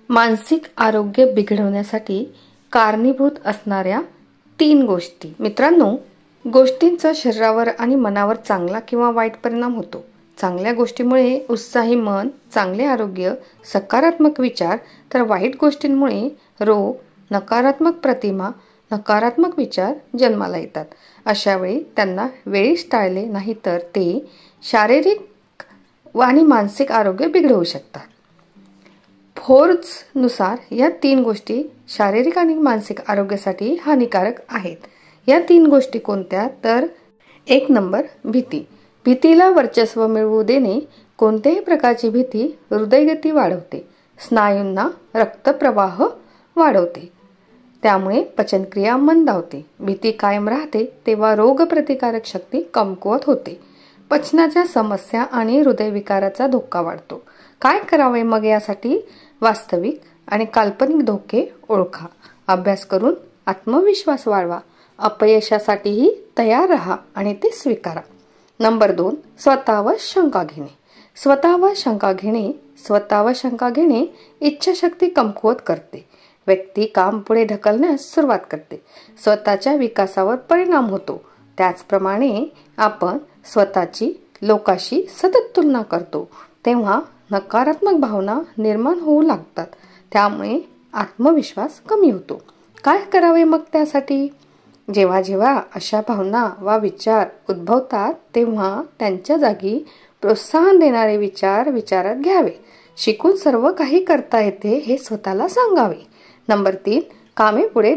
मानसिक आरोग्य बिघडवण्यासाठी कारणीभूत असणाऱ्या 3 गोष्टी। मित्रांनो, गोष्टींचा शरीरावर आणि मनावर चांगला किंवा वाईट परिणाम होतो। चांगल्या गोष्टीमुळे उत्साही मन, चांगले आरोग्य, सकारात्मक विचार, तर वाईट गोष्टींमुळे रोग, नकारात्मक प्रतिमा, नकारात्मक विचार जन्माला येतात। अशा वेळी त्यांना वेळीच टाळले नाही तर ते शारीरिक आणि मानसिक आरोग्य बिघडवू शकतात। फोर्ब्स नुसार या 3 गोष्टी शारीरिक आणि मानसिक आरोग्यासाठी हानिकारक आहेत। या 3 गोष्टी कोणत्या तर 1 नंबर, भीती। भीतीला वर्चस्व मिळवू देणे। कोणत्याही प्रकारची भीती हृदयगती वाढवते, स्नायूंना रक्तप्रवाह वाढवते, त्यामुळे पचनक्रिया मंदावते। भीती कायम राहते तेव्हा रोगप्रतिकारक शक्ती कमकुवत होते, पचनाच्या समस्या आणि हृदयविकाराचा धोका वाढतो। काय करावे मग यासाठी? वास्तविक आणि काल्पनिक धोके ओळखा, अभ्यास करून आत्मविश्वास वाढवा, अपयशासाठीही तयार राहा आणि ते स्वीकारा। नंबर 2, स्वतःवर शंका घेणे। स्वतःवर शंका घेणे इच्छाशक्ती कमकुवत करते। व्यक्ती काम पुढे ढकलण्यास सुरुवात करते, स्वतःच्या विकासावर परिणाम होतो। त्याचप्रमाणे आपण स्वतःची लोकांशी सतत तुलना करतो तेव्हा नकारात्मक भावना निर्माण होऊ लागतात, त्यामुळे आत्मविश्वास कमी होतो। काय करावे मग त्यासाठी? जेव्हा जेव्हा अशा भावना वा विचार उद्भवतात तेव्हा त्यांच्या जागी प्रोत्साहन देणारे विचार विचारात घ्यावे। शिकून सर्व काही करता येते हे स्वतःला सांगावे। नंबर 3, कामे पुढे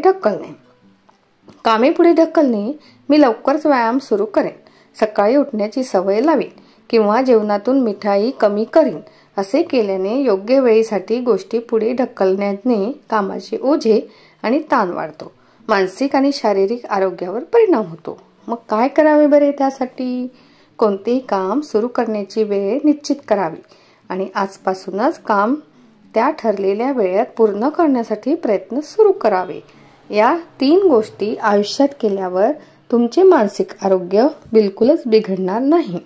ढकलणे। मी लवकरच व्यायाम सुरू करेन, सकाळी उठण्याची सवय लावीन किंवा जेवणातून मिठाई कमी करीन। असे केल्याने योग्य वेळेसाठी गोष्टी पुढे ढकलण्याने कामाचे ओझे आणि ताण वाढतो, मानसिक आणि शारीरिक आरोग्यावर परिणाम होतो। मग काय करावे बरे त्यासाठी? कोणतेही काम सुरू करण्याची वेळ निश्चित करावी आणि आजपासूनच काम त्या ठरलेल्या वेळेत पूर्ण करण्यासाठी प्रयत्न सुरू करावे। या 3 गोष्टी आयुष्यात केल्यावर तुमचे मानसिक आरोग्य बिलकुलच बिघडणार नाही।